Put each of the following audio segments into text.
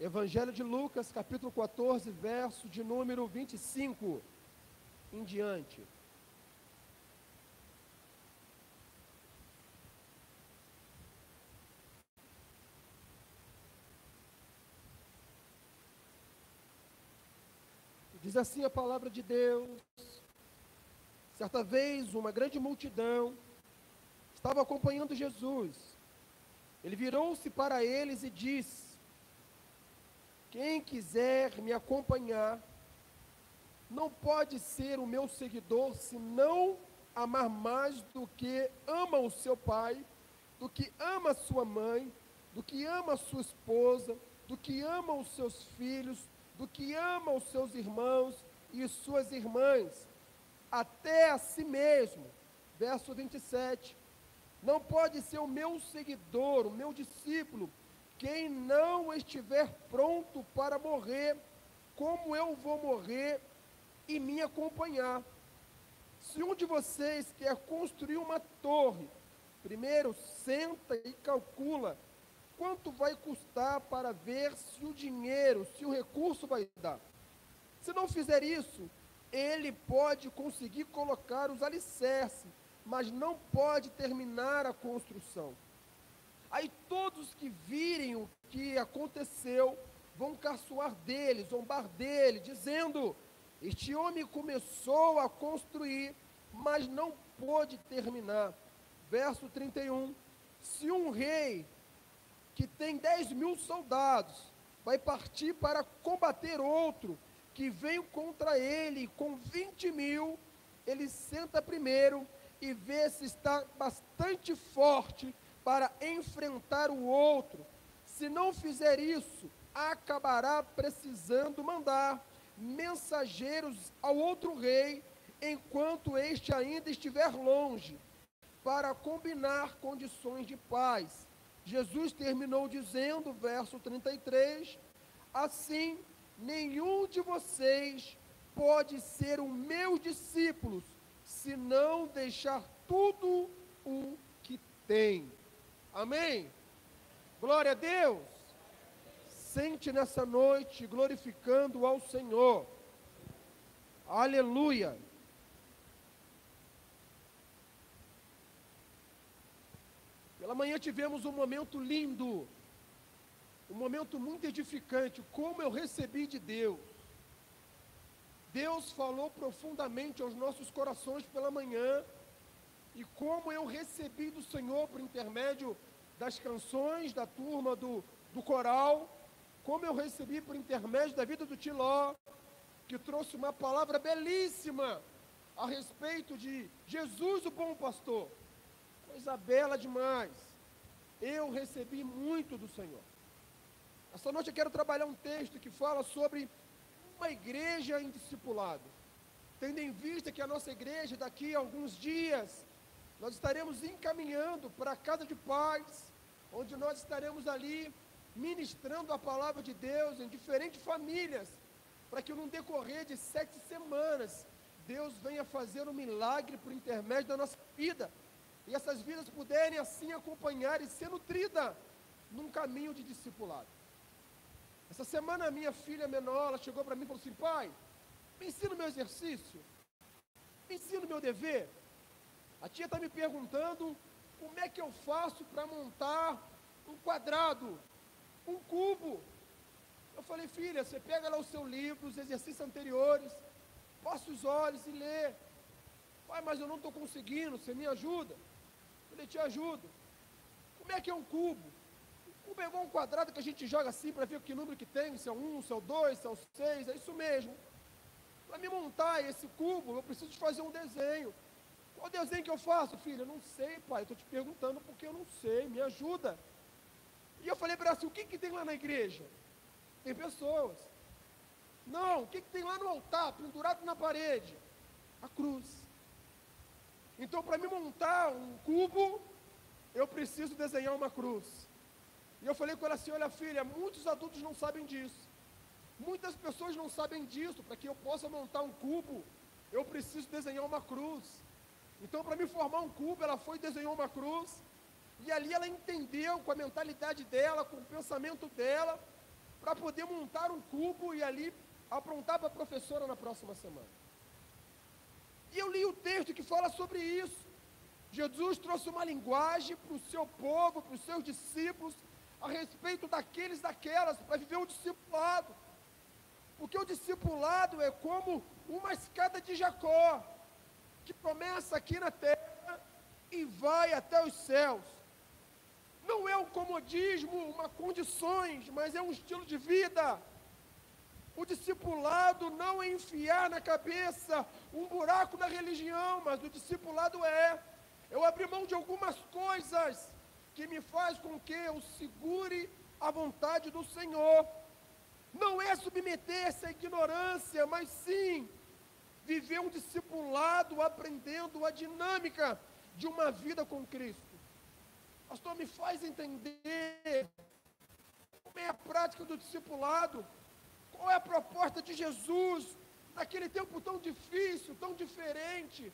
Evangelho de Lucas, capítulo 14, verso de número 25 em diante. Diz assim a palavra de Deus: certa vez uma grande multidão estava acompanhando Jesus. Ele virou-se para eles e disse: quem quiser me acompanhar, não pode ser o meu seguidor se não amar mais do que ama o seu pai, do que ama a sua mãe, do que ama a sua esposa, do que ama os seus filhos, do que ama os seus irmãos e suas irmãs, até a si mesmo. Verso 27. Não pode ser o meu seguidor, o meu discípulo, quem não estiver pronto para morrer, como eu vou morrer, e me acompanhar. Se um de vocês quer construir uma torre, primeiro senta e calcula quanto vai custar para ver se o dinheiro, se o recurso vai dar. Se não fizer isso, ele pode conseguir colocar os alicerces, mas não pode terminar a construção. Aí todos que virem o que aconteceu vão caçoar dele, zombar dele, dizendo: este homem começou a construir, mas não pôde terminar. Verso 31. Se um rei que tem 10.000 soldados vai partir para combater outro que vem contra ele com 20.000, ele senta primeiro e vê se está bastante forte para enfrentar o outro. Se não fizer isso, acabará precisando mandar mensageiros ao outro rei, enquanto este ainda estiver longe, para combinar condições de paz. Jesus terminou dizendo, verso 33, assim, nenhum de vocês pode ser o meu discípulo, se não deixar tudo o que tem. Amém? Glória a Deus. Sente nessa noite glorificando ao Senhor. Aleluia. Pela manhã tivemos um momento lindo, um momento muito edificante, como eu recebi de Deus. Deus falou profundamente aos nossos corações pela manhã, e como eu recebi do Senhor por intermédio das canções da turma do coral, como eu recebi por intermédio da vida do Tiló, que trouxe uma palavra belíssima a respeito de Jesus, o bom pastor. Coisa bela demais. Eu recebi muito do Senhor. Esta noite eu quero trabalhar um texto que fala sobre uma igreja em discipulado. Tendo em vista que a nossa igreja, daqui a alguns dias, nós estaremos encaminhando para a casa de paz, onde nós estaremos ali ministrando a palavra de Deus em diferentes famílias, para que no decorrer de 7 semanas, Deus venha fazer um milagre por intermédio da nossa vida, e essas vidas puderem assim acompanhar e ser nutridas num caminho de discipulado. Essa semana a minha filha menor, ela chegou para mim e falou assim: pai, me ensina o meu exercício, me ensina o meu dever. A tia está me perguntando como é que eu faço para montar um quadrado, um cubo. Eu falei: filha, você pega lá o seu livro, os exercícios anteriores, posta os olhos e lê. Pai, mas eu não estou conseguindo, você me ajuda? Eu falei: te ajudo. Como é que é um cubo? Um cubo é igual um quadrado que a gente joga assim para ver que número que tem, se é o 1, se é o 2, se é o 6, é isso mesmo. Para me montar esse cubo, eu preciso de fazer um desenho. Qual desenho que eu faço, filha? Eu não sei, pai, eu estou te perguntando porque eu não sei, me ajuda. E eu falei para ela assim: o que tem lá na igreja? Tem pessoas. Não, o que tem lá no altar, pendurado na parede? A cruz. Então, para me montar um cubo, eu preciso desenhar uma cruz. E eu falei com ela assim: olha, filha, muitos adultos não sabem disso. Muitas pessoas não sabem disso. Para que eu possa montar um cubo, eu preciso desenhar uma cruz. Então, para me formar um cubo, ela foi e desenhou uma cruz. E ali ela entendeu, com a mentalidade dela, com o pensamento dela, para para poder montar um cubo e ali aprontar para a professora na próxima semana. E eu li o texto que fala sobre isso. Jesus trouxe uma linguagem para o seu povo, para os seus discípulos, a respeito daqueles e daquelas, para viver o discipulado. Porque o discipulado é como uma escada de Jacó, que começa aqui na terra e vai até os céus. Não é um comodismo, uma condições, mas é um estilo de vida. O discipulado não é enfiar na cabeça um buraco da religião, mas o discipulado é eu abrir mão de algumas coisas que me faz com que eu segure a vontade do Senhor. Não é submeter-se à ignorância, mas sim viver um discipulado aprendendo a dinâmica de uma vida com Cristo. Pastor, me faz entender como é a prática do discipulado, qual é a proposta de Jesus naquele tempo tão difícil, tão diferente.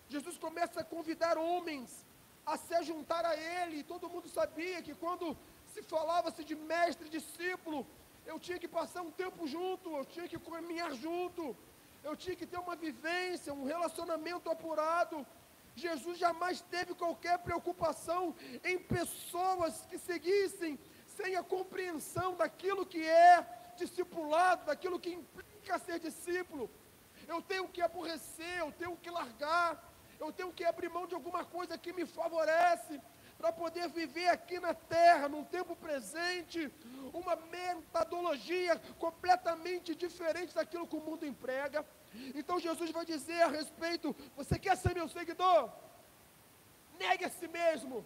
Jesus começa a convidar homens a se juntar a Ele, e todo mundo sabia que quando se falava-se de mestre e discípulo, eu tinha que passar um tempo junto, eu tinha que caminhar junto, eu tinha que ter uma vivência, um relacionamento apurado. Jesus jamais teve qualquer preocupação em pessoas que seguissem sem a compreensão daquilo que é discipulado, daquilo que implica ser discípulo. Eu tenho que aborrecer, eu tenho que largar, eu tenho que abrir mão de alguma coisa que me favorece, para poder viver aqui na terra, num tempo presente, uma metodologia completamente diferente daquilo que o mundo emprega. Então Jesus vai dizer a respeito: você quer ser meu seguidor? Negue a si mesmo,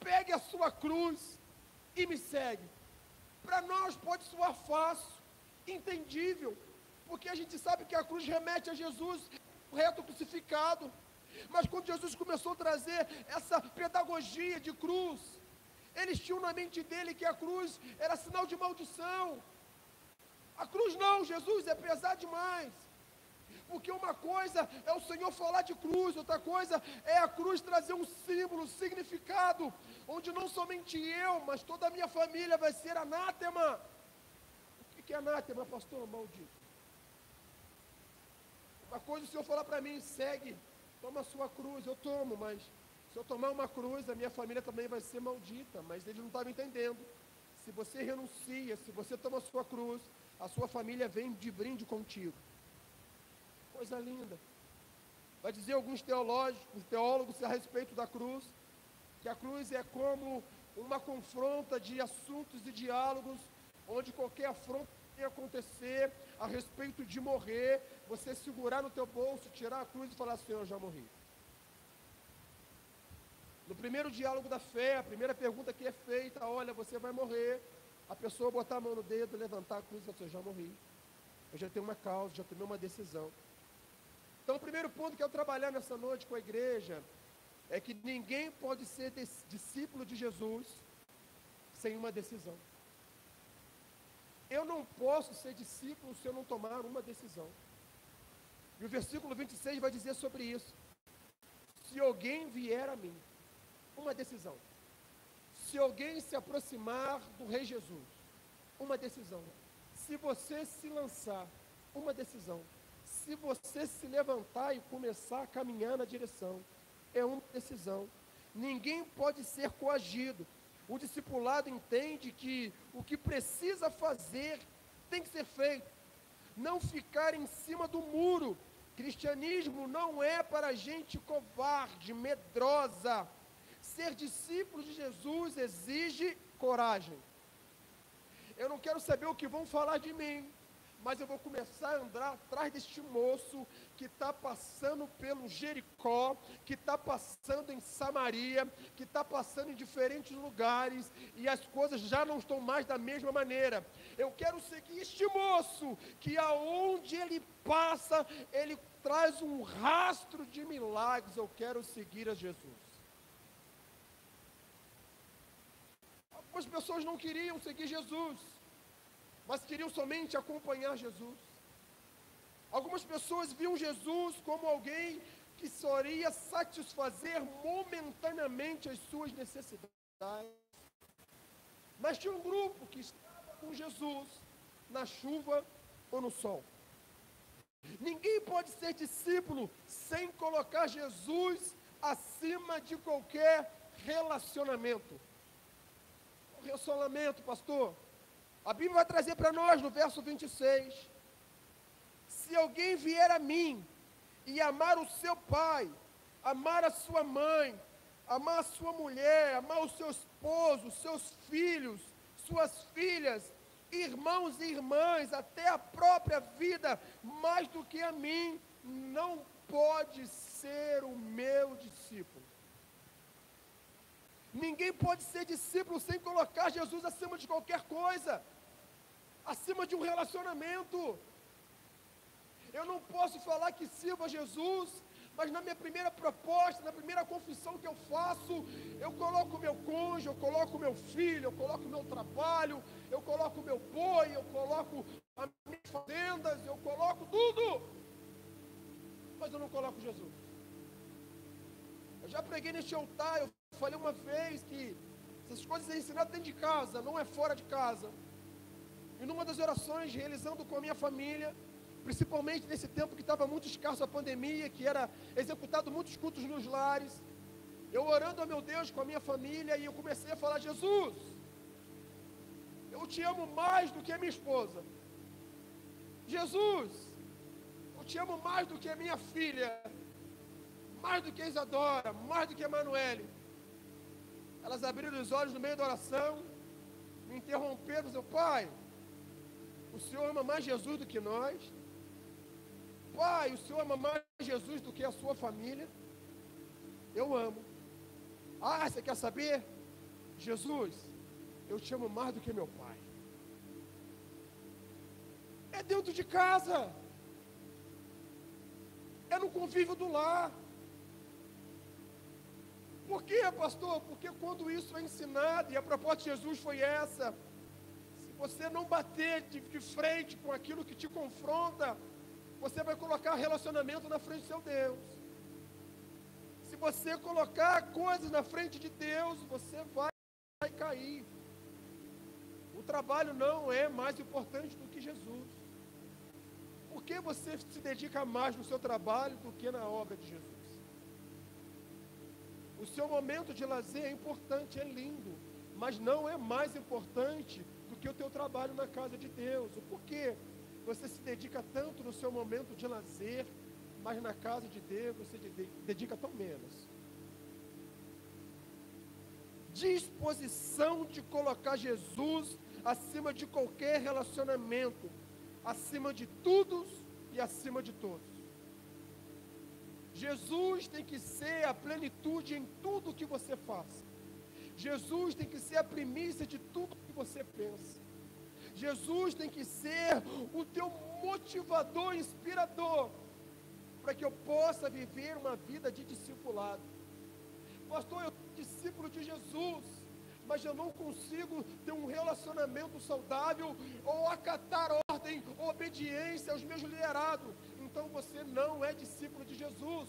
pegue a sua cruz e me segue. Para nós pode soar fácil, entendível, porque a gente sabe que a cruz remete a Jesus, o reto crucificado. Mas quando Jesus começou a trazer essa pedagogia de cruz, eles tinham na mente dele que a cruz era sinal de maldição. A cruz não, Jesus, é pesar demais. Porque uma coisa é o Senhor falar de cruz, outra coisa é a cruz trazer um símbolo, um significado, onde não somente eu, mas toda a minha família vai ser anátema. O que é anátema, pastor? Maldito. Uma coisa o Senhor falar para mim: segue, toma a sua cruz. Eu tomo, mas se eu tomar uma cruz, a minha família também vai ser maldita. Mas ele não estava entendendo. Se você renuncia, se você toma a sua cruz, a sua família vem de brinde contigo. Coisa linda. Vai dizer alguns teólogos a respeito da cruz, que a cruz é como uma confronta de assuntos e diálogos, onde qualquer afronta que acontecer a respeito de morrer, você segurar no teu bolso, tirar a cruz e falar: Senhor, eu já morri. No primeiro diálogo da fé, a primeira pergunta que é feita: olha, você vai morrer. A pessoa botar a mão no dedo, levantar a cruz e falar: eu já morri. Eu já tenho uma causa, já tomei uma decisão. Então, o primeiro ponto que eu trabalhar nessa noite com a igreja é que ninguém pode ser discípulo de Jesus sem uma decisão. Eu não posso ser discípulo se eu não tomar uma decisão. E o versículo 26 vai dizer sobre isso: se alguém vier a mim, uma decisão. Se alguém se aproximar do Rei Jesus, uma decisão. Se você se lançar, uma decisão. Se você se levantar e começar a caminhar na direção, é uma decisão. Ninguém pode ser coagido. O discipulado entende que o que precisa fazer tem que ser feito. Não ficar em cima do muro. Cristianismo não é para gente covarde, medrosa. Ser discípulo de Jesus exige coragem. Eu não quero saber o que vão falar de mim, mas eu vou começar a andar atrás deste moço que está passando pelo Jericó, que está passando em Samaria, que está passando em diferentes lugares, e as coisas já não estão mais da mesma maneira. Eu quero seguir este moço, que aonde ele passa, ele traz um rastro de milagres. Eu quero seguir a Jesus. Algumas pessoas não queriam seguir Jesus, mas queriam somente acompanhar Jesus. Algumas pessoas viam Jesus como alguém que só iria satisfazer momentaneamente as suas necessidades. Mas tinha um grupo que estava com Jesus na chuva ou no sol. Ninguém pode ser discípulo sem colocar Jesus acima de qualquer relacionamento. O relacionamento, pastor, a Bíblia vai trazer para nós no verso 26, se alguém vier a mim e amar o seu pai, amar a sua mãe, amar a sua mulher, amar o seu esposo, seus filhos, suas filhas, irmãos e irmãs, até a própria vida, mais do que a mim, não pode ser o meu discípulo. Ninguém pode ser discípulo sem colocar Jesus acima de qualquer coisa, acima de um relacionamento. Eu não posso falar que sirvo a Jesus, mas na minha primeira proposta, na primeira confissão que eu faço, eu coloco o meu cônjuge, eu coloco o meu filho, eu coloco o meu trabalho, eu coloco o meu boi, eu coloco as minhas fazendas, eu coloco tudo, mas eu não coloco Jesus. Eu já preguei neste altar, eu falei uma vez que essas coisas é ensinado dentro de casa, não é fora de casa. E numa das orações, realizando com a minha família, principalmente nesse tempo que estava muito escasso a pandemia, que era executado muitos cultos nos lares, eu orando a meu Deus com a minha família, e eu comecei a falar: Jesus, eu te amo mais do que a minha esposa. Jesus, eu te amo mais do que a minha filha, mais do que a Isadora, mais do que a Emanuele. Elas abriram os olhos no meio da oração, me interromperam e disseram: pai, o Senhor ama mais Jesus do que nós. Pai, o Senhor ama mais Jesus do que a sua família. Eu amo. Ah, você quer saber? Jesus, eu te amo mais do que meu pai. É dentro de casa. É no convívio do lar. Por quê, pastor? Porque quando isso é ensinado, e a proposta de Jesus foi essa, se você não bater de frente com aquilo que te confronta, você vai colocar relacionamento na frente do seu Deus. Se você colocar coisas na frente de Deus, você vai cair. O trabalho não é mais importante do que Jesus. Por que você se dedica mais no seu trabalho do que na obra de Jesus? O seu momento de lazer é importante, é lindo, mas não é mais importante do que o teu trabalho na casa de Deus. O porquê você se dedica tanto no seu momento de lazer, mas na casa de Deus você dedica tão menos? Disposição de colocar Jesus acima de qualquer relacionamento, acima de tudo e acima de todos. Jesus tem que ser a plenitude em tudo que você faz. Jesus tem que ser a primícia de tudo que você pensa. Jesus tem que ser o teu motivador, inspirador, para que eu possa viver uma vida de discipulado. Pastor, eu sou discípulo de Jesus, mas eu não consigo ter um relacionamento saudável, ou acatar ordem, ou obediência aos meus liderados. Então você não é discípulo de Jesus.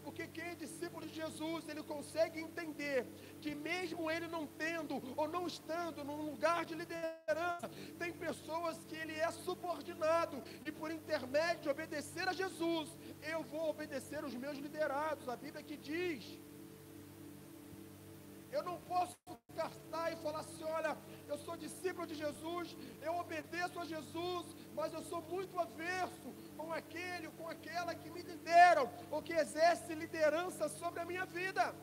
Porque quem é discípulo de Jesus, ele consegue entender que mesmo ele não tendo ou não estando num lugar de liderança, tem pessoas que ele é subordinado, e por intermédio de obedecer a Jesus, eu vou obedecer os meus liderados. A Bíblia que diz: eu não posso gastar e falar assim: olha, eu sou discípulo de Jesus, eu obedeço a Jesus, mas eu sou muito averso com aquele ou com aquela que me lideram, ou que exerce liderança sobre a minha vida.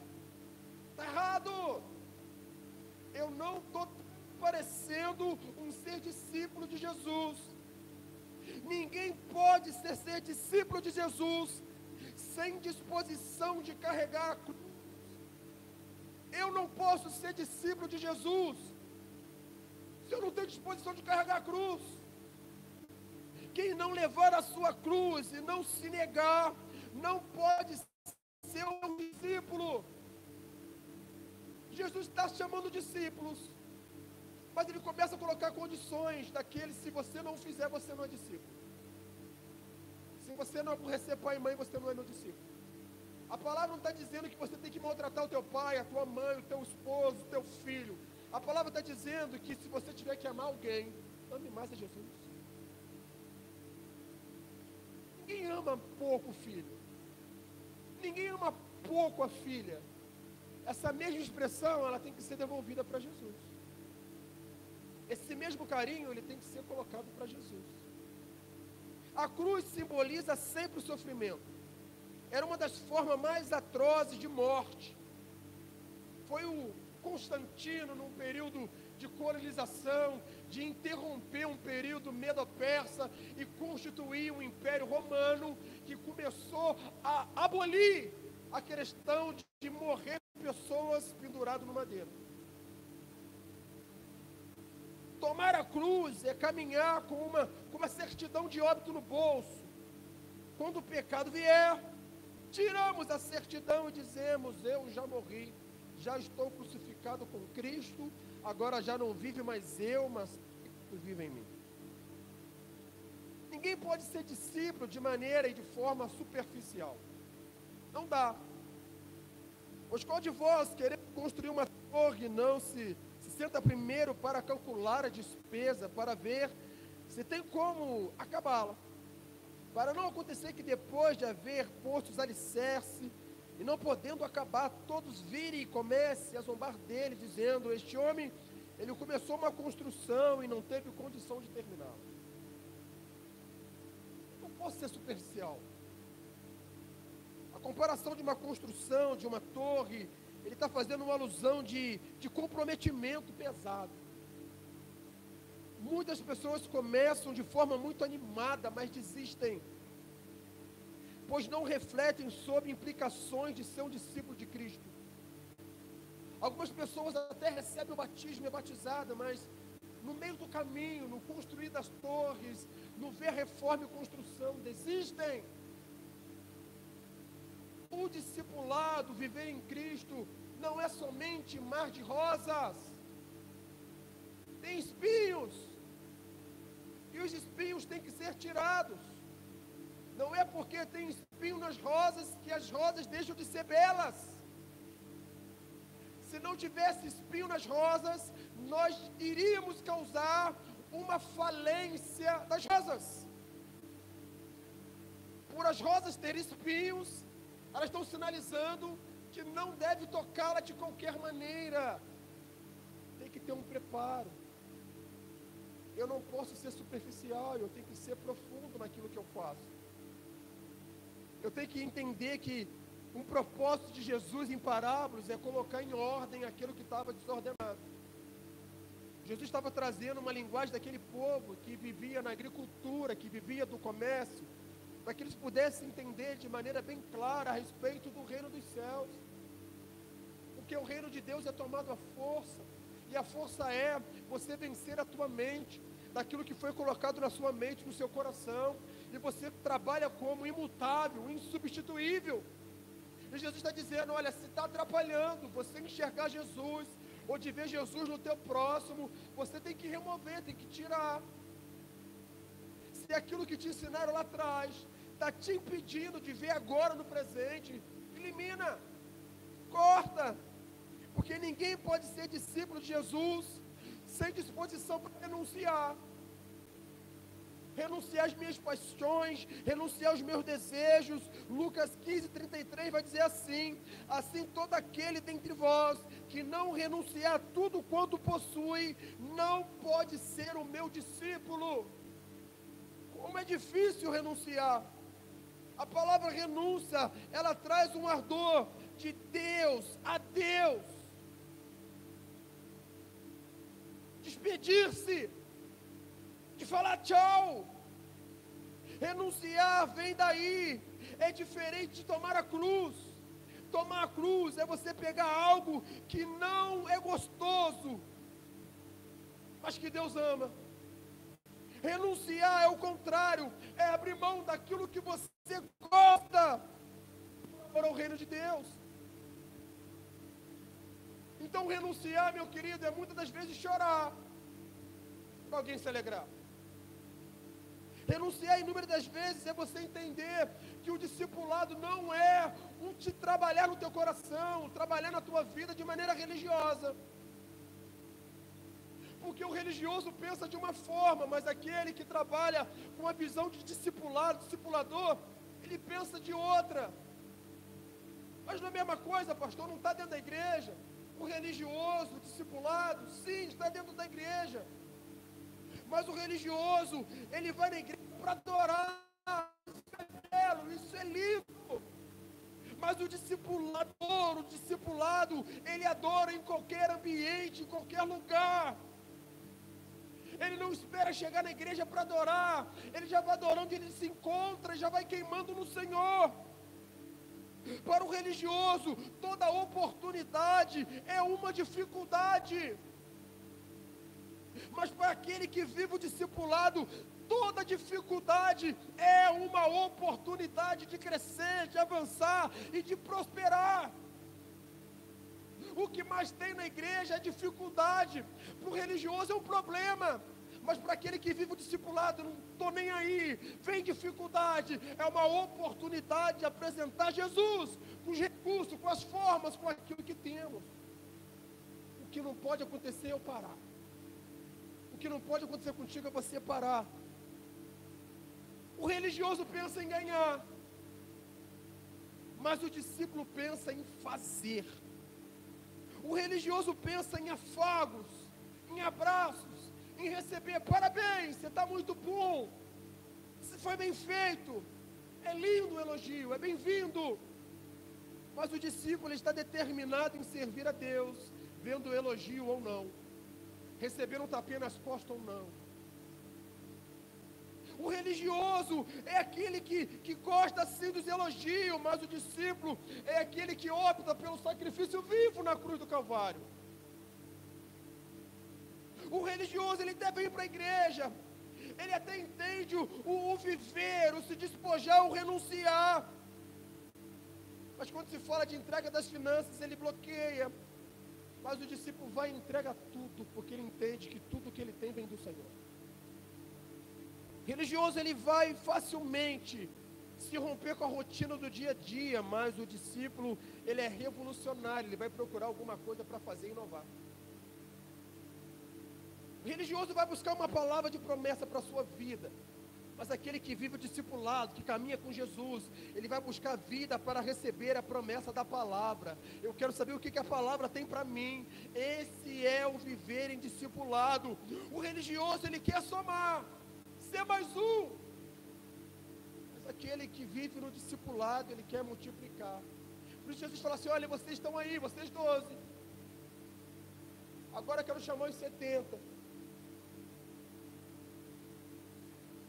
Está errado. Eu não estou parecendo um ser discípulo de Jesus. Ninguém pode ser discípulo de Jesus sem disposição de carregar a cruz. Eu não posso ser discípulo de Jesus se eu não tenho disposição de carregar a cruz. Quem não levar a sua cruz e não se negar, não pode ser um discípulo. Jesus está chamando discípulos, mas ele começa a colocar condições daqueles: se você não fizer, você não é discípulo. Se você não aborrecer pai e mãe, você não é meu discípulo. A palavra não está dizendo que você tem que maltratar o teu pai, a tua mãe, o teu esposo, o teu filho. A palavra está dizendo que se você tiver que amar alguém, ame mais a Jesus. Ninguém ama pouco o filho. Ninguém ama pouco a filha. Essa mesma expressão, ela tem que ser devolvida para Jesus. Esse mesmo carinho, ele tem que ser colocado para Jesus. A cruz simboliza sempre o sofrimento. Era uma das formas mais atrozes de morte. Foi o Constantino, num período de colonização, de interromper um período medo-persa e constituir um império romano, que começou a abolir a questão de morrer pessoas penduradas no madeiro. Tomar a cruz é caminhar com uma certidão de óbito no bolso. Quando o pecado vier, tiramos a certidão e dizemos: eu já morri, já estou crucificado com Cristo, agora já não vive mais eu, mas Cristo vive em mim. Ninguém pode ser discípulo de maneira e de forma superficial. Não dá. Pois qual de vós, querendo construir uma torre, não se senta primeiro para calcular a despesa, para ver se tem como acabá-la, para não acontecer que depois de haver posto os alicerces, e não podendo acabar, todos virem e comecem a zombar dele, dizendo: este homem, ele começou uma construção e não teve condição de terminar. Não posso ser superficial. A comparação de uma construção, de uma torre, ele está fazendo uma alusão de comprometimento pesado. Muitas pessoas começam de forma muito animada, mas desistem, pois não refletem sobre implicações de ser um discípulo de Cristo. Algumas pessoas até recebem o batismo e é batizada, mas no meio do caminho, no construir das torres, no ver reforma e construção, desistem. O discipulado, viver em Cristo, não é somente mar de rosas. Tem espinhos, e os espinhos têm que ser tirados. Não é porque tem espinho nas rosas que as rosas deixam de ser belas. Se não tivesse espinho nas rosas, nós iríamos causar uma falência das rosas. Por as rosas terem espinhos, elas estão sinalizando que não deve tocá-la de qualquer maneira. Tem que ter um preparo. Eu não posso ser superficial, eu tenho que ser profundo naquilo que eu faço. Eu tenho que entender que um propósito de Jesus em parábolas é colocar em ordem aquilo que estava desordenado. Jesus estava trazendo uma linguagem daquele povo que vivia na agricultura, que vivia do comércio, para que eles pudessem entender de maneira bem clara a respeito do reino dos céus. Porque o reino de Deus é tomado à força, e a força é você vencer a tua mente, daquilo que foi colocado na sua mente, no seu coração, e você trabalha como imutável, insubstituível. E Jesus está dizendo: olha, se está atrapalhando você enxergar Jesus, ou de ver Jesus no teu próximo, você tem que remover, tem que tirar. Se aquilo que te ensinaram lá atrás está te impedindo de ver agora no presente, elimina, corta, porque ninguém pode ser discípulo de Jesus sem disposição para renunciar. Renunciar às minhas paixões, renunciar aos meus desejos. Lucas 15:33 vai dizer assim: assim todo aquele dentre vós que não renunciar a tudo quanto possui, não pode ser o meu discípulo. Como é difícil renunciar. A palavra renúncia, ela traz um ardor de Deus a Deus. Despedir-se, de falar tchau. Renunciar vem daí. É diferente de tomar a cruz. Tomar a cruz é você pegar algo que não é gostoso, mas que Deus ama. Renunciar é o contrário, é abrir mão daquilo que você gosta para o reino de Deus. Então renunciar, meu querido, é muitas das vezes chorar para alguém se alegrar. Renunciar inúmeras das vezes é você entender que o discipulado não é um te trabalhar no teu coração, trabalhar na tua vida de maneira religiosa. Porque o religioso pensa de uma forma, mas aquele que trabalha com a visão de discipulado, discipulador, ele pensa de outra. Mas não é a mesma coisa, pastor, não está dentro da igreja. O religioso, o discipulado, sim, está dentro da igreja. Mas o religioso, ele vai na igreja para adorar. Isso é belo, isso é lindo. Mas o discipulado, ele adora em qualquer ambiente, em qualquer lugar. Ele não espera chegar na igreja para adorar. Ele já vai adorando, ele se encontra, já vai queimando no Senhor. Para o religioso, toda oportunidade é uma dificuldade. Mas para aquele que vive o discipulado, toda dificuldade é uma oportunidade de crescer, de avançar e de prosperar. O que mais tem na igreja é dificuldade. Para o religioso é um problema. Mas para aquele que vive o discipulado, não estou nem aí, vem dificuldade, é uma oportunidade de apresentar Jesus, com os recursos, com as formas, com aquilo que temos. O que não pode acontecer é eu parar. O que não pode acontecer contigo é você parar. O religioso pensa em ganhar, mas o discípulo pensa em fazer. O religioso pensa em afagos, em abraços, em receber, parabéns, você está muito bom, você foi bem feito, é lindo o elogio, é bem-vindo. Mas o discípulo está determinado em servir a Deus, vendo o elogio ou não, receber um tapinha nas costas ou não. O religioso é aquele que gosta sim dos elogios, mas o discípulo é aquele que opta pelo sacrifício vivo na cruz do Calvário. O religioso, ele até vem para a igreja, ele até entende o viver, o se despojar, o renunciar. Mas quando se fala de entrega das finanças, ele bloqueia. Mas o discípulo vai e entrega tudo, porque ele entende que tudo que ele tem vem do Senhor. Religioso, ele vai facilmente se romper com a rotina do dia a dia, mas o discípulo, ele é revolucionário, ele vai procurar alguma coisa para fazer e inovar. O religioso vai buscar uma palavra de promessa para a sua vida, mas aquele que vive o discipulado, que caminha com Jesus, ele vai buscar vida para receber a promessa da palavra. Eu quero saber o que a palavra tem para mim. Esse é o viver em discipulado. O religioso, ele quer somar, ser mais um, mas aquele que vive no discipulado, ele quer multiplicar. Por isso Jesus fala assim: olha, vocês estão aí, vocês 12, agora eu quero chamar os 70.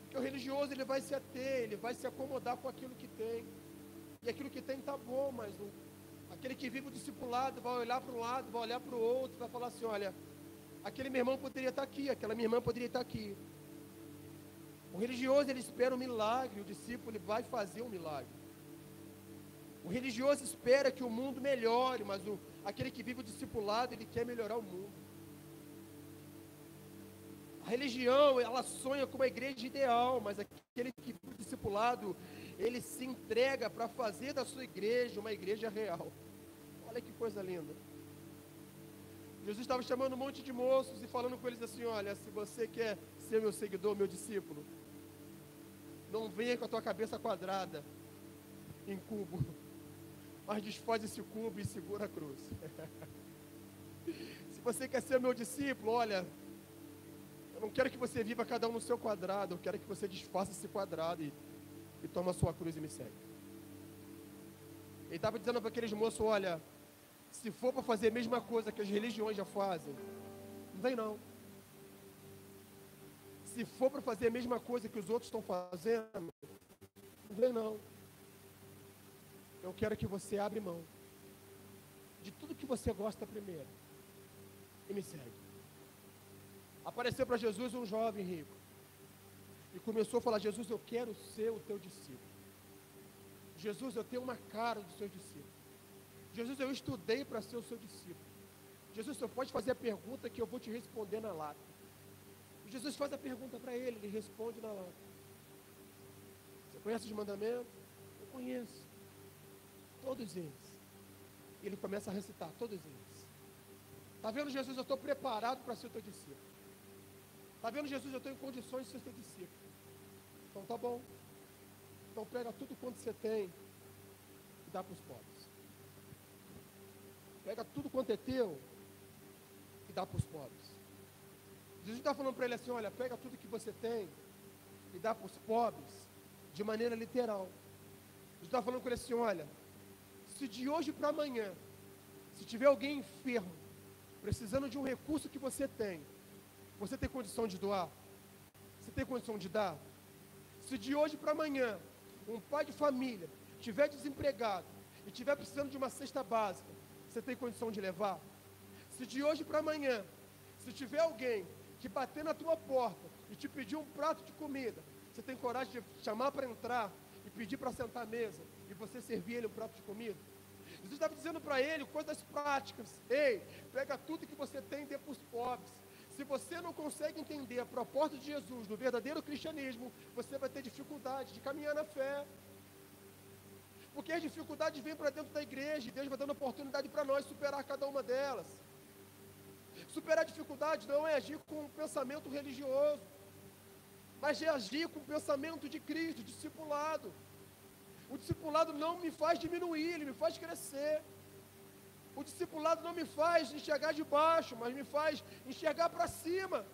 Porque o religioso, ele vai se ater, ele vai se acomodar com aquilo que tem, e aquilo que tem está bom, mas aquele que vive o discipulado vai olhar para um lado, vai olhar para o outro, vai falar assim: olha, aquele meu irmão poderia estar aqui, aquela minha irmã poderia estar aqui. O religioso, ele espera um milagre, o discípulo, ele vai fazer um milagre. O religioso espera que o mundo melhore, mas aquele que vive o discipulado, ele quer melhorar o mundo. A religião, ela sonha com uma igreja ideal, mas aquele que vive o discipulado, ele se entrega para fazer da sua igreja uma igreja real. Olha que coisa linda. Jesus estava chamando um monte de moços e falando com eles assim: olha, se você quer ser meu seguidor, meu discípulo, não venha com a tua cabeça quadrada em cubo, mas desfaz esse cubo e segura a cruz. Se você quer ser meu discípulo, olha, eu não quero que você viva cada um no seu quadrado, eu quero que você desfaça esse quadrado e toma a sua cruz e me segue. Ele estava dizendo para aqueles moços: olha, se for para fazer a mesma coisa que as religiões já fazem, não vem não. Se for para fazer a mesma coisa que os outros estão fazendo, não vem não. Eu quero que você abra mão de tudo que você gosta primeiro e me segue. Apareceu para Jesus um jovem rico e começou a falar: Jesus, eu quero ser o teu discípulo. Jesus, eu tenho uma cara do seu discípulo. Jesus, eu estudei para ser o seu discípulo. Jesus, você pode fazer a pergunta que eu vou te responder na lata. Jesus faz a pergunta para ele, ele responde na lata. Você conhece os mandamentos? Eu conheço. Todos eles. E ele começa a recitar todos eles. Está vendo, Jesus? Eu estou preparado para ser o teu discípulo. Está vendo, Jesus? Eu tenho condições de ser seu discípulo. Então tá bom. Então pega tudo quanto você tem e dá para os pobres. Pega tudo quanto é teu e dá para os pobres. Jesus está falando para ele assim, olha, pega tudo que você tem e dá para os pobres de maneira literal. Jesus está falando com ele assim, olha, se de hoje para amanhã, se tiver alguém enfermo, precisando de um recurso que você tem condição de doar? Você tem condição de dar? Se de hoje para amanhã, um pai de família estiver desempregado e estiver precisando de uma cesta básica, você tem condição de levar? Se de hoje para amanhã, se tiver alguém que bater na tua porta e te pedir um prato de comida, você tem coragem de chamar para entrar e pedir para sentar à mesa e você servir ele um prato de comida? Jesus estava dizendo para ele coisas práticas. Ei, pega tudo que você tem e dê para os pobres. Se você não consegue entender a proposta de Jesus no verdadeiro cristianismo, você vai ter dificuldade de caminhar na fé. Porque as dificuldades vêm para dentro da igreja e Deus vai dando oportunidade para nós superar cada uma delas. Superar a dificuldade não é agir com um pensamento religioso, mas é agir com o pensamento de Cristo, discipulado. O discipulado não me faz diminuir, ele me faz crescer. O discipulado não me faz enxergar de baixo, mas me faz enxergar para cima.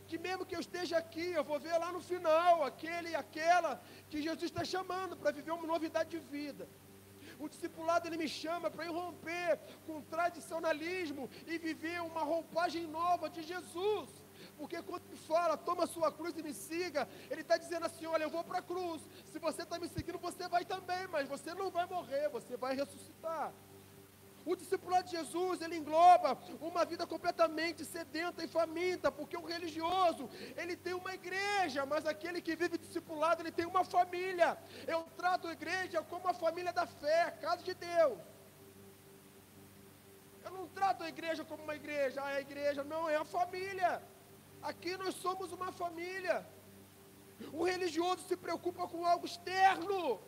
Que mesmo que eu esteja aqui, eu vou ver lá no final, aquele e aquela que Jesus está chamando para viver uma novidade de vida. O discipulado, ele me chama para ir romper com o tradicionalismo e viver uma roupagem nova de Jesus. Porque quando ele fala, toma a sua cruz e me siga, ele está dizendo assim, olha, eu vou para a cruz. Se você está me seguindo, você vai também, mas você não vai morrer, você vai ressuscitar. O discipulado de Jesus, ele engloba uma vida completamente sedenta e faminta, porque o religioso, ele tem uma igreja, mas aquele que vive discipulado, ele tem uma família. Eu trato a igreja como a família da fé, a casa de Deus. Eu não trato a igreja como uma igreja, a igreja não é a família. Aqui nós somos uma família. O religioso se preocupa com algo externo,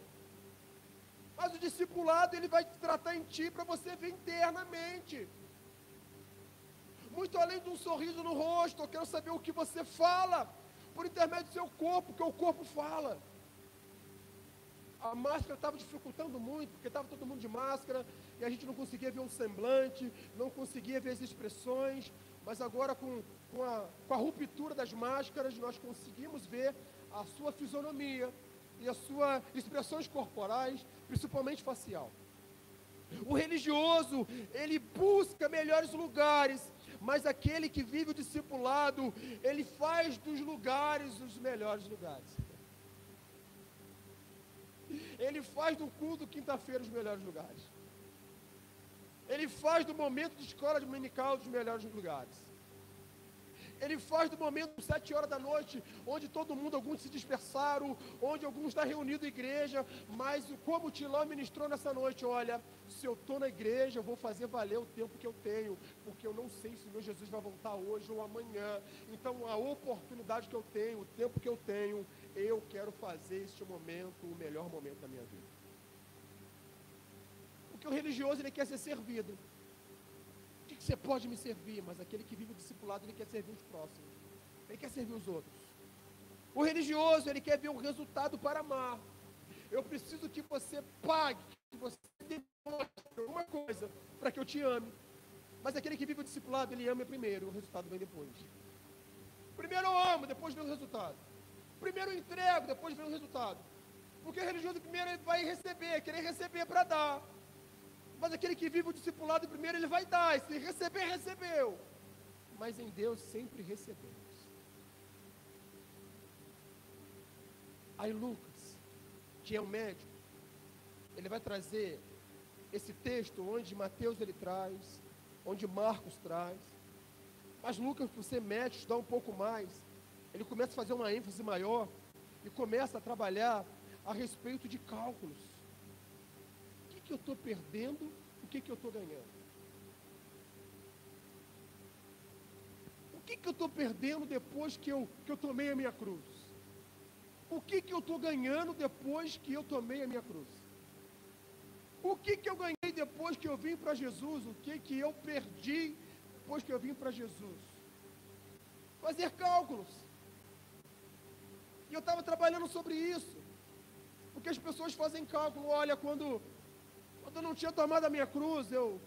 mas o discipulado, ele vai tratar em ti para você ver internamente. Muito além de um sorriso no rosto, eu quero saber o que você fala, por intermédio do seu corpo, que o corpo fala. A máscara estava dificultando muito, porque estava todo mundo de máscara, e a gente não conseguia ver um semblante, não conseguia ver as expressões, mas agora com a ruptura das máscaras, nós conseguimos ver a sua fisionomia, e as suas expressões corporais, principalmente facial. O religioso, ele busca melhores lugares, mas aquele que vive o discipulado, ele faz dos lugares os melhores lugares. Ele faz do culto quinta-feira os melhores lugares. Ele faz do momento de escola dominical os melhores lugares. Ele faz do momento 7 horas da noite, onde todo mundo, alguns se dispersaram, onde alguns estão reunidos em igreja, mas como o Tiló ministrou nessa noite, olha, se eu estou na igreja, eu vou fazer valer o tempo que eu tenho, porque eu não sei se o meu Jesus vai voltar hoje ou amanhã. Então a oportunidade que eu tenho, o tempo que eu tenho, eu quero fazer este momento o melhor momento da minha vida. Porque o religioso, ele quer ser servido. O que você pode me servir? Mas aquele que vive o discipulado, ele quer servir os próximos. Ele quer servir os outros. O religioso, ele quer ver um resultado para amar. Eu preciso que você pague, que você demonstre alguma coisa para que eu te ame. Mas aquele que vive o discipulado, ele ama primeiro, o resultado vem depois. Primeiro eu amo, depois vem o resultado. Primeiro eu entrego, depois vem o resultado. Porque o religioso primeiro ele vai receber, querer receber para dar. Mas aquele que vive o discipulado primeiro, ele vai dar, e se receber, recebeu. Mas em Deus sempre recebemos. Aí Lucas, que é o médico, ele vai trazer esse texto onde Mateus ele traz, onde Marcos traz. Mas Lucas, por ser médico, estudar um pouco mais, ele começa a fazer uma ênfase maior e começa a trabalhar a respeito de cálculos. O que eu estou perdendo, o que eu estou ganhando? O que eu estou perdendo depois que eu tomei a minha cruz? O que eu estou ganhando depois que eu tomei a minha cruz? O que eu ganhei depois que eu vim para Jesus? O que eu perdi depois que eu vim para Jesus? Fazer cálculos. E eu estava trabalhando sobre isso, porque as pessoas fazem cálculo, olha, quando eu não tinha tomado a minha cruz, eu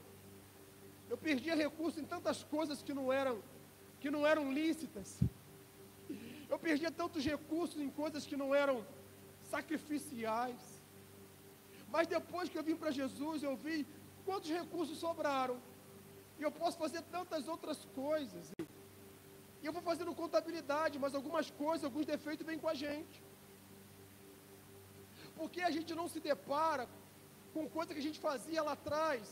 perdia recurso em tantas coisas que não eram lícitas. Eu perdia tantos recursos em coisas que não eram sacrificiais. Mas depois que eu vim para Jesus, eu vi quantos recursos sobraram. E eu posso fazer tantas outras coisas. E eu vou fazendo contabilidade, mas algumas coisas, alguns defeitos vêm com a gente. Porque a gente não se depara com coisa que a gente fazia lá atrás,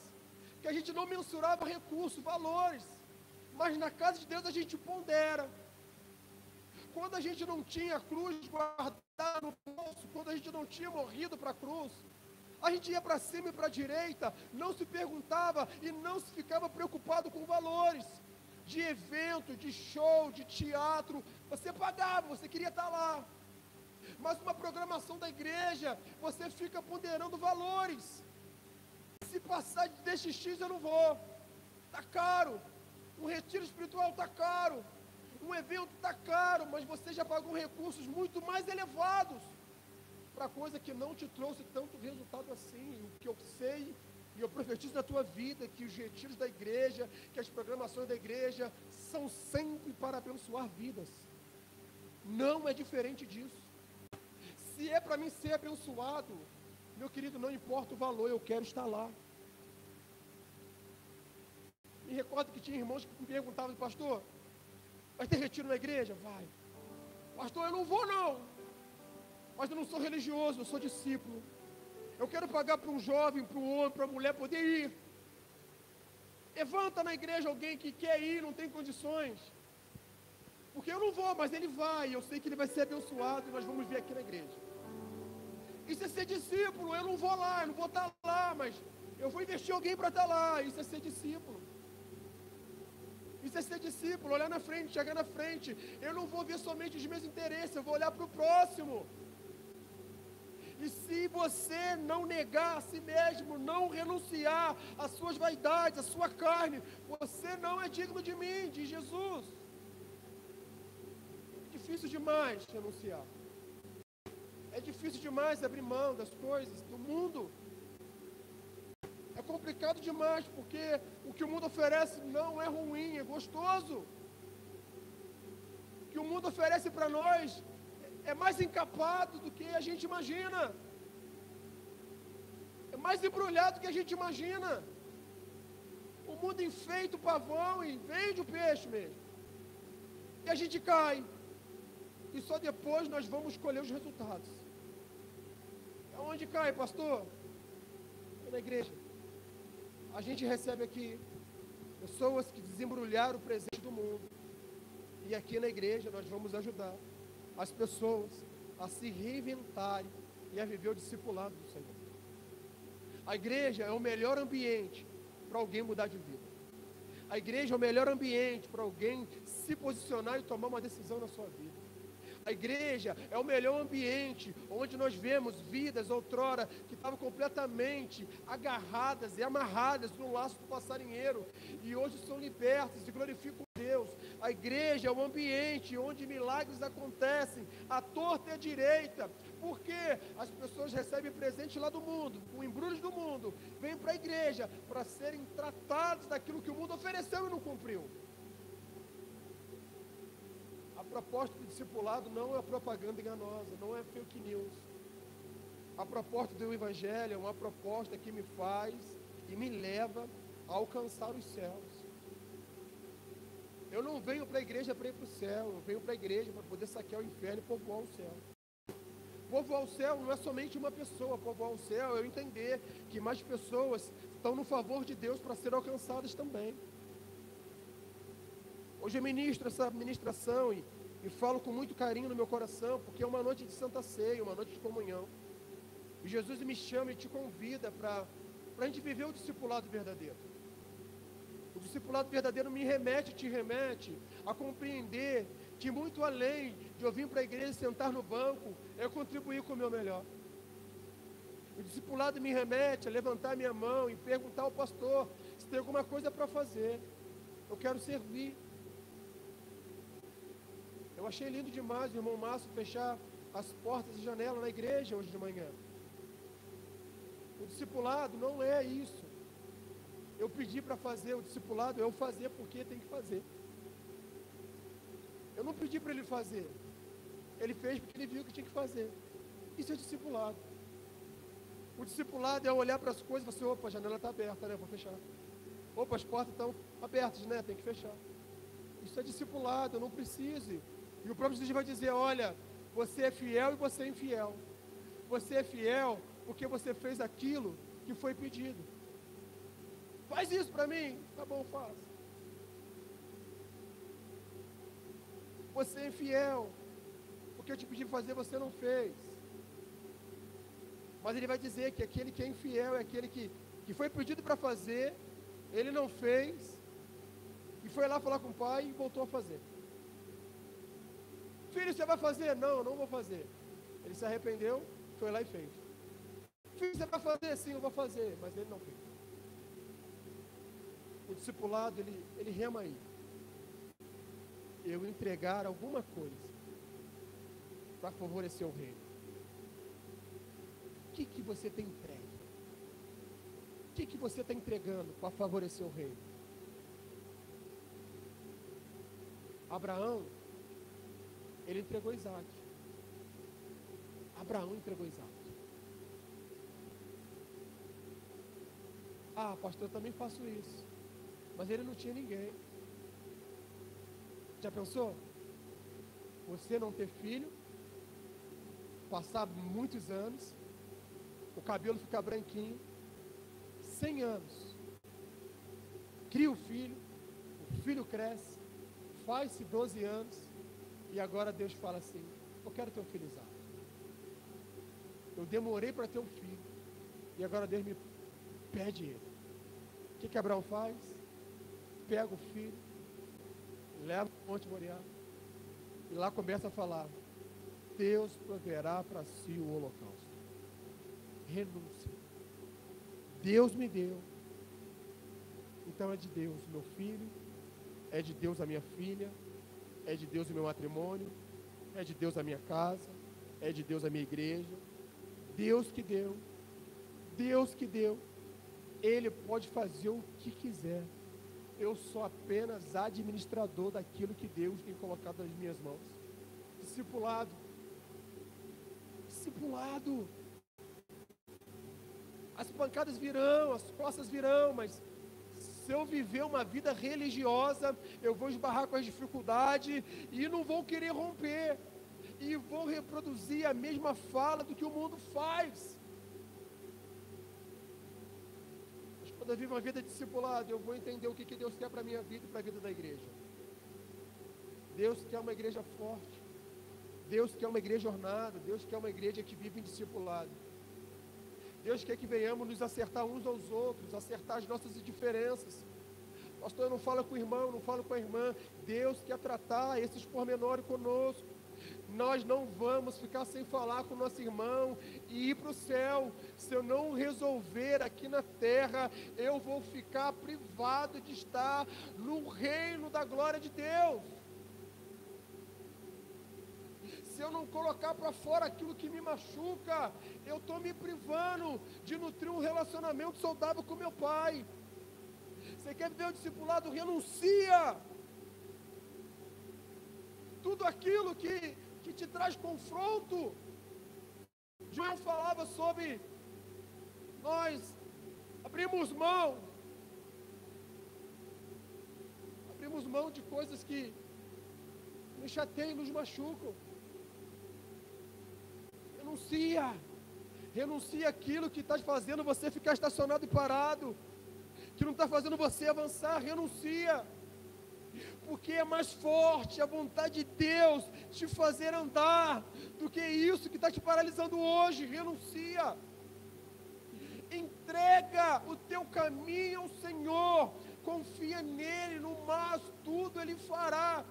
que a gente não mensurava recursos, valores. Mas na casa de Deus a gente pondera. Quando a gente não tinha a cruz guardada no bolso, quando a gente não tinha morrido para a cruz, a gente ia para cima e para a direita, não se perguntava e não se ficava preocupado com valores de evento, de show, de teatro. Você pagava, você queria estar lá. Mas uma programação da igreja, você fica ponderando valores. Se passar desse X eu não vou, está caro. Um retiro espiritual está caro. Um evento está caro, mas você já pagou recursos muito mais elevados para coisa que não te trouxe tanto resultado assim. O que eu sei, e eu profetizo na tua vida, que os retiros da igreja, que as programações da igreja, são sempre para abençoar vidas. Não é diferente disso. Se é para mim ser abençoado, meu querido, não importa o valor, eu quero estar lá. Me recordo que tinha irmãos que me perguntavam, pastor, vai ter retiro na igreja? Vai. Pastor, eu não vou não. Mas eu não sou religioso, eu sou discípulo. Eu quero pagar para um jovem, para um homem, para uma mulher poder ir. Levanta na igreja alguém que quer ir, não tem condições. Porque eu não vou, mas ele vai. Eu sei que ele vai ser abençoado e nós vamos ver aqui na igreja. Isso é ser discípulo. Eu não vou lá, eu não vou estar lá, mas eu vou investir alguém para estar lá. Isso é ser discípulo. Isso é ser discípulo, olhar na frente, chegar na frente. Eu não vou ver somente os meus interesses, eu vou olhar para o próximo. E se você não negar a si mesmo, não renunciar às suas vaidades, à sua carne, você não é digno de mim, de Jesus. É difícil demais renunciar. É difícil demais abrir mão das coisas do mundo. É complicado demais, porque o que o mundo oferece não é ruim, é gostoso. O que o mundo oferece para nós é mais encapado do que a gente imagina. É mais embrulhado do que a gente imagina. O mundo enfeita o pavão e vende o peixe mesmo. E a gente cai. E só depois nós vamos colher os resultados. Aonde cai, pastor? É na igreja. A gente recebe aqui pessoas que desembrulharam o presente do mundo. E aqui na igreja nós vamos ajudar as pessoas a se reinventarem e a viver o discipulado do Senhor. A igreja é o melhor ambiente para alguém mudar de vida. A igreja é o melhor ambiente para alguém se posicionar e tomar uma decisão na sua vida. A igreja é o melhor ambiente onde nós vemos vidas outrora que estavam completamente agarradas e amarradas no laço do passarinheiro e hoje são libertas e glorificam Deus. A igreja é o ambiente onde milagres acontecem à torta e à direita, porque as pessoas recebem presente lá do mundo, com embrulhos do mundo, vêm para a igreja para serem tratados daquilo que o mundo ofereceu e não cumpriu. A proposta do discipulado não é propaganda enganosa, não é fake news. A proposta do evangelho é uma proposta que me faz e me leva a alcançar os céus. Eu não venho para a igreja para ir para o céu, eu venho para a igreja para poder saquear o inferno e povoar o céu. Povoar o céu não é somente uma pessoa, povoar o céu é eu entender que mais pessoas estão no favor de Deus para serem alcançadas também. Hoje eu ministro essa ministração e falo com muito carinho no meu coração, porque é uma noite de Santa Ceia, uma noite de comunhão. E Jesus me chama e te convida para a gente viver o discipulado verdadeiro. O discipulado verdadeiro me remete, te remete a compreender que muito além de eu vir para a igreja e sentar no banco, eu contribuir com o meu melhor. O discipulado me remete a levantar minha mão e perguntar ao pastor se tem alguma coisa para fazer. Eu quero servir. Eu achei lindo demais o irmão Márcio fechar as portas e janelas na igreja hoje de manhã. O discipulado não é isso. Eu pedi para fazer o discipulado, eu fazer porque tem que fazer. Eu não pedi para ele fazer. Ele fez porque ele viu que tinha que fazer. Isso é discipulado. O discipulado é olhar para as coisas e falar assim, opa, a janela está aberta, né? Vou fechar. Opa, as portas estão abertas, né? Tem que fechar. Isso é discipulado, eu não preciso. E o próprio Jesus vai dizer, olha, você é fiel e você é infiel. Você é fiel porque você fez aquilo que foi pedido. Faz isso para mim. Tá bom, faço. Você é infiel porque eu te pedi para fazer, você não fez. Mas ele vai dizer que aquele que é infiel é aquele que foi pedido para fazer, ele não fez, e foi lá falar com o pai e voltou a fazer. Filho, você vai fazer? Não, não vou fazer. Ele se arrependeu, foi lá e fez. Filho, você vai fazer? Sim, eu vou fazer, mas ele não fez. O discipulado, ele rema aí. Eu entregar alguma coisa para favorecer o reino. O que você tem entregue? O que você está entregando para favorecer o reino? Abraão, ele entregou Isaac. Abraão entregou Isaac. Ah, pastor, eu também faço isso. Mas ele não tinha ninguém. Já pensou? Você não ter filho, passar muitos anos, o cabelo ficar branquinho, 100 anos, cria o filho cresce, faz-se 12 anos, e agora Deus fala assim, eu quero ter um filho Isaac. Eu demorei para ter um filho, e agora Deus me pede ele. O que Abraão faz? Pega o filho, leva para o Monte Moriá, e lá começa a falar, Deus proverá para si o holocausto. Renúncia. Deus me deu, então é de Deus o meu filho, é de Deus a minha filha, é de Deus o meu matrimônio, é de Deus a minha casa, é de Deus a minha igreja. Deus que deu, Ele pode fazer o que quiser. Eu sou apenas administrador daquilo que Deus tem colocado nas minhas mãos. Discipulado. As pancadas virão, as costas virão, mas se eu viver uma vida religiosa, eu vou esbarrar com as dificuldades e não vou querer romper. E vou reproduzir a mesma fala do que o mundo faz. Mas quando eu vivo uma vida discipulada, eu vou entender o que Deus quer para a minha vida e para a vida da igreja. Deus quer uma igreja forte. Deus quer uma igreja ornada. Deus quer uma igreja que vive em discipulado. Deus quer que venhamos nos acertar uns aos outros, acertar as nossas diferenças. Pastor, eu não falo com o irmão, não falo com a irmã. Deus quer tratar esses pormenores conosco. Nós não vamos ficar sem falar com o nosso irmão e ir para o céu. Se eu não resolver aqui na terra, eu vou ficar privado de estar no reino da glória de Deus. Se eu não colocar para fora aquilo que me machuca, eu estou me privando de nutrir um relacionamento saudável com meu pai. Você quer viver o discipulado? Renuncia. Tudo aquilo que te traz confronto. João falava sobre nós abrimos mão de coisas que nos chateiam e nos machucam. Renuncia aquilo que está fazendo você ficar estacionado e parado, que não está fazendo você avançar. Renuncia, porque é mais forte a vontade de Deus te fazer andar do que isso que está te paralisando hoje. Renuncia, entrega o teu caminho ao Senhor, confia nele, no mais tudo Ele fará.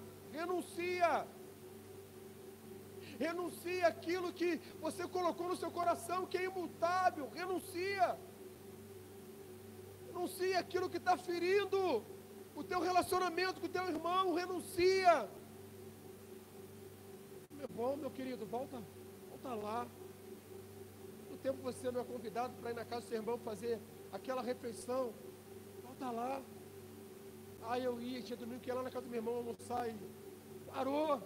Renuncia aquilo que você colocou no seu coração, que é imutável. Renuncia aquilo que está ferindo o teu relacionamento com o teu irmão. Renuncia. Bom, meu querido, volta volta lá. No tempo você não é convidado para ir na casa do seu irmão fazer aquela refeição, volta lá. Eu ia, tinha domingo que ia lá na casa do meu irmão almoçar e parou,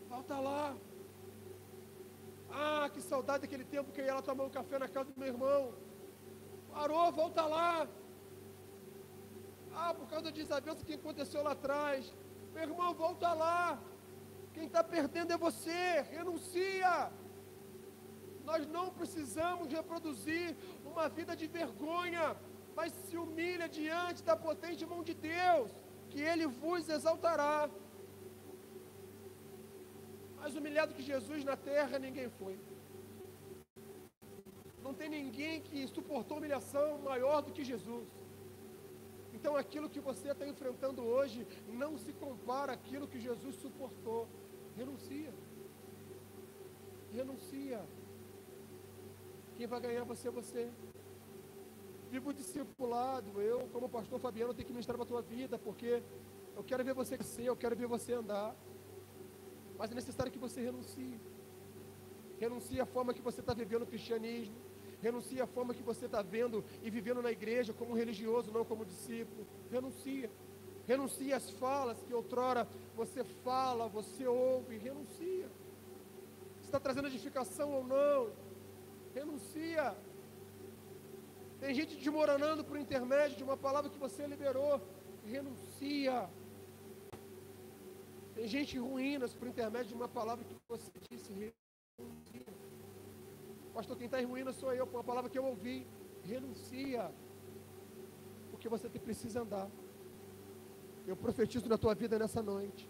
volta lá. Que saudade daquele tempo que eu ia lá tomar um café na casa do meu irmão. Parou, volta lá. Por causa da desavença que aconteceu lá atrás. Meu irmão, volta lá. Quem está perdendo é você, renuncia. Nós não precisamos reproduzir uma vida de vergonha, mas se humilha diante da potente mão de Deus, que Ele vos exaltará. Mais humilhado que Jesus na terra, ninguém foi. Não tem ninguém que suportou humilhação maior do que Jesus. Então aquilo que você está enfrentando hoje, não se compara àquilo que Jesus suportou. Renuncia. Renuncia. Quem vai ganhar vai ser você. Viva o discipulado. Eu, como pastor Fabiano, tenho que ministrar para a tua vida, porque eu quero ver você crescer, eu quero ver você andar. Mas é necessário que você renuncie. Renuncie à forma que você está vivendo o cristianismo. Renuncie à forma que você está vendo e vivendo na igreja como religioso, não como discípulo. Renuncia. Renuncie às falas que outrora você fala, você ouve. Renuncia. Se está trazendo edificação ou não. Renuncia. Tem gente desmoronando por intermédio de uma palavra que você liberou. Renuncia. Tem gente em ruínas por intermédio de uma palavra que você disse. Renuncia. Pastor, quem está em ruínas sou eu, por uma palavra que eu ouvi. Renuncia. Porque você precisa andar. Eu profetizo na tua vida nessa noite,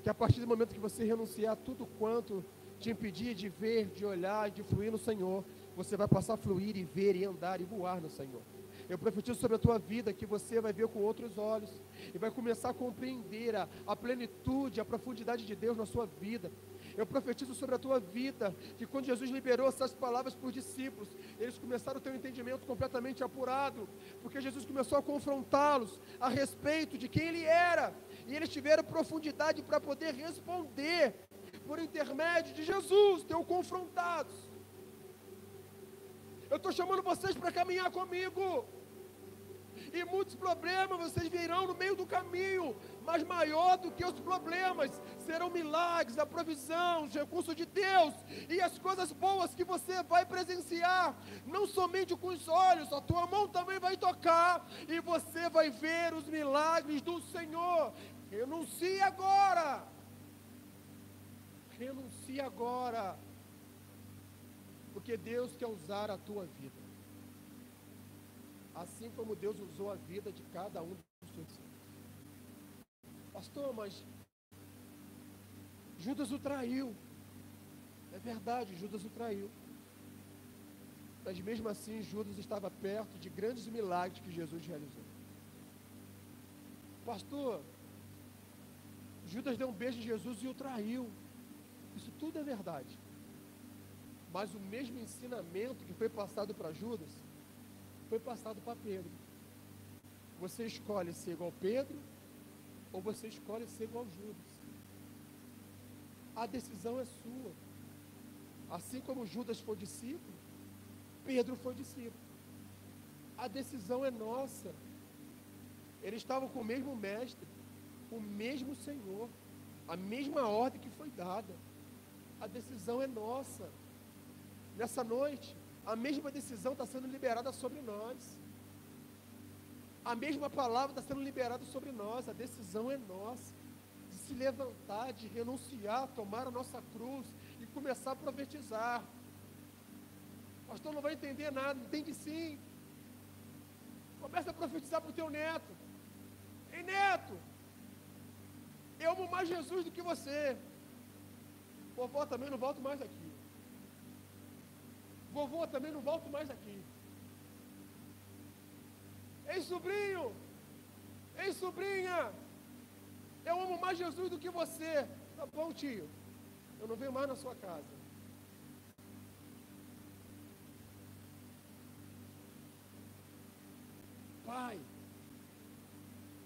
que a partir do momento que você renunciar tudo quanto te impedir de ver, de olhar, de fluir no Senhor, você vai passar a fluir e ver e andar e voar no Senhor. Eu profetizo sobre a tua vida que você vai ver com outros olhos e vai começar a compreender a plenitude, a profundidade de Deus na sua vida. Eu profetizo sobre a tua vida que quando Jesus liberou essas palavras para os discípulos, eles começaram a ter um entendimento completamente apurado, porque Jesus começou a confrontá-los a respeito de quem Ele era, e eles tiveram profundidade para poder responder por intermédio de Jesus, tão confrontados. Eu estou chamando vocês para caminhar comigo. E muitos problemas vocês virão no meio do caminho, mas maior do que os problemas serão milagres, a provisão, os recursos de Deus e as coisas boas que você vai presenciar, não somente com os olhos, a tua mão também vai tocar e você vai ver os milagres do Senhor. Renuncie agora. Renuncie agora, porque Deus quer usar a tua vida. Assim como Deus usou a vida de cada um dos seus filhos. Pastor, mas Judas o traiu. É verdade, Judas o traiu. Mas mesmo assim, Judas estava perto de grandes milagres que Jesus realizou. Pastor, Judas deu um beijo em Jesus e o traiu. Isso tudo é verdade. Mas o mesmo ensinamento que foi passado para Judas foi passado para Pedro. Você escolhe ser igual Pedro ou você escolhe ser igual Judas? A decisão é sua. Assim como Judas foi discípulo, Pedro foi discípulo. A decisão é nossa. Eles estavam com o mesmo mestre, o mesmo Senhor, a mesma ordem que foi dada. A decisão é nossa. Nessa noite, a mesma decisão está sendo liberada sobre nós. A mesma palavra está sendo liberada sobre nós. A decisão é nossa. De se levantar, de renunciar, tomar a nossa cruz e começar a profetizar. O pastor não vai entender nada. Entende sim. Começa a profetizar para o teu neto. Ei, neto, eu amo mais Jesus do que você. Vovó, também não volto mais aqui. Vovô, também não volto mais aqui. Ei, sobrinho, ei, sobrinha, eu amo mais Jesus do que você. Tá bom, tio, eu não venho mais na sua casa. Pai,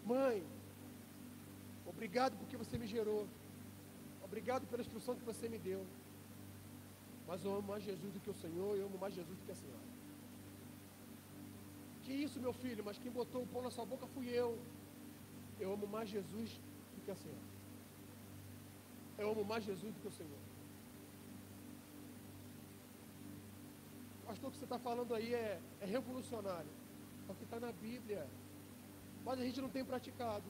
mãe, obrigado porque você me gerou. Obrigado pela instrução que você me deu. Mas eu amo mais Jesus do que o Senhor, eu amo mais Jesus do que a senhora. Que isso, meu filho, mas quem botou o pão na sua boca fui eu. Eu amo mais Jesus do que a senhora. Eu amo mais Jesus do que o Senhor. Pastor, o que você está falando aí é revolucionário. É o que está na Bíblia. Mas a gente não tem praticado.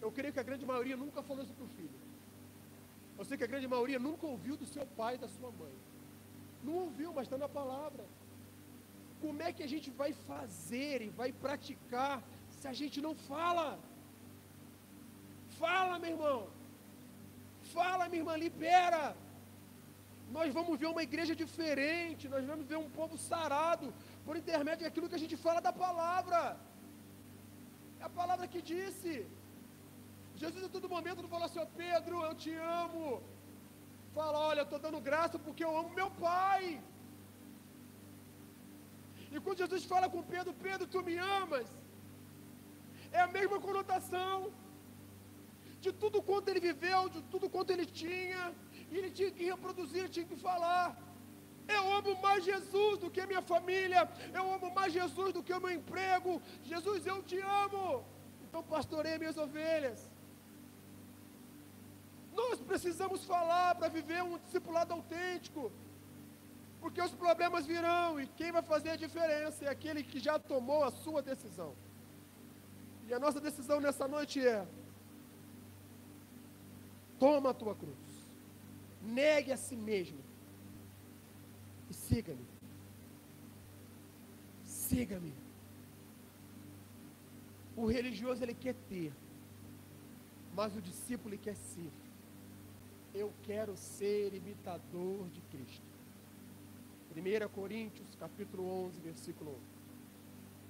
Eu creio que a grande maioria nunca falou isso para o filho. Eu sei que a grande maioria nunca ouviu do seu pai e da sua mãe. Não ouviu, mas está na palavra. Como é que a gente vai fazer e vai praticar se a gente não fala? Fala, meu irmão. Fala, minha irmã, libera. Nós vamos ver uma igreja diferente, nós vamos ver um povo sarado, por intermédio daquilo que a gente fala da palavra. É a palavra que disse. Jesus, a todo momento, não falou assim: ó, Pedro, eu te amo. Fala: olha, eu estou dando graça porque eu amo meu Pai. E quando Jesus fala com Pedro: Pedro, tu me amas, é a mesma conotação. De tudo quanto ele viveu, de tudo quanto ele tinha, e ele tinha que reproduzir, ele tinha que falar. Eu amo mais Jesus do que a minha família, eu amo mais Jesus do que o meu emprego. Jesus, eu te amo, então pastoreia minhas ovelhas. Nós precisamos falar para viver um discipulado autêntico, porque os problemas virão, e quem vai fazer a diferença é aquele que já tomou a sua decisão. E a nossa decisão nessa noite é: toma a tua cruz, negue a si mesmo e siga-me. Siga-me. O religioso, ele quer ter, mas o discípulo, ele quer ser. Eu quero ser imitador de Cristo. 1 Coríntios, capítulo 11, versículo 1.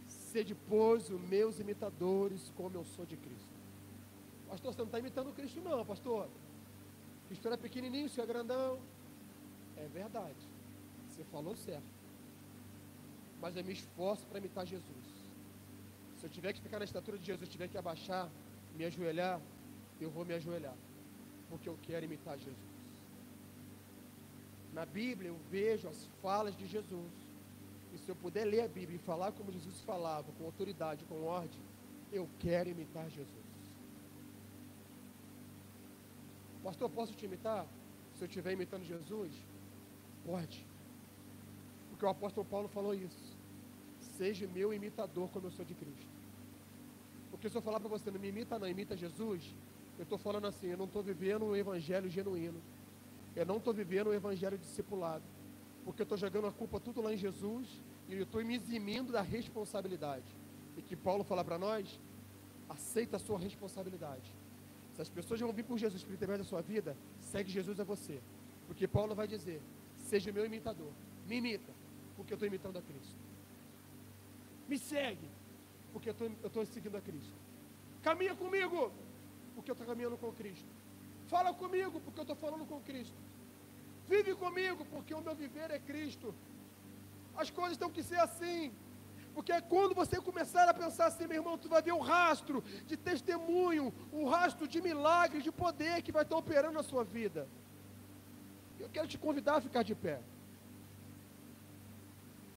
Sede, pois, os meus imitadores, como eu sou de Cristo. Pastor, você não está imitando Cristo não, pastor. Cristo era pequenininho, o senhor é grandão. É verdade, você falou certo. Mas eu me esforço para imitar Jesus. Se eu tiver que ficar na estatura de Jesus, eu tiver que abaixar, me ajoelhar, eu vou me ajoelhar, porque eu quero imitar Jesus. Na Bíblia eu vejo as falas de Jesus, e se eu puder ler a Bíblia e falar como Jesus falava, com autoridade, com ordem, eu quero imitar Jesus. Pastor, posso te imitar? Se eu estiver imitando Jesus? Pode. Porque o apóstolo Paulo falou isso. Seja meu imitador como eu sou de Cristo. Porque se eu falar para você: não me imita não, imita Jesus, eu estou falando assim: eu não estou vivendo um evangelho genuíno. Eu não estou vivendo um evangelho discipulado. Porque eu estou jogando a culpa tudo lá em Jesus, e eu estou me eximindo da responsabilidade. E que Paulo fala para nós: aceita a sua responsabilidade. Se as pessoas vão vir por Jesus por intermédio da sua vida, segue Jesus a você. Porque Paulo vai dizer: seja meu imitador. Me imita, porque eu estou imitando a Cristo. Me segue, porque eu estou seguindo a Cristo. Caminha comigo, porque eu estou caminhando com Cristo. Fala comigo, porque eu estou falando com Cristo. Vive comigo, porque o meu viver é Cristo. As coisas têm que ser assim. Porque quando você começar a pensar assim, meu irmão, tu vai ver o rastro de testemunho, o rastro de milagre, de poder que vai estar operando na sua vida. Eu quero te convidar a ficar de pé.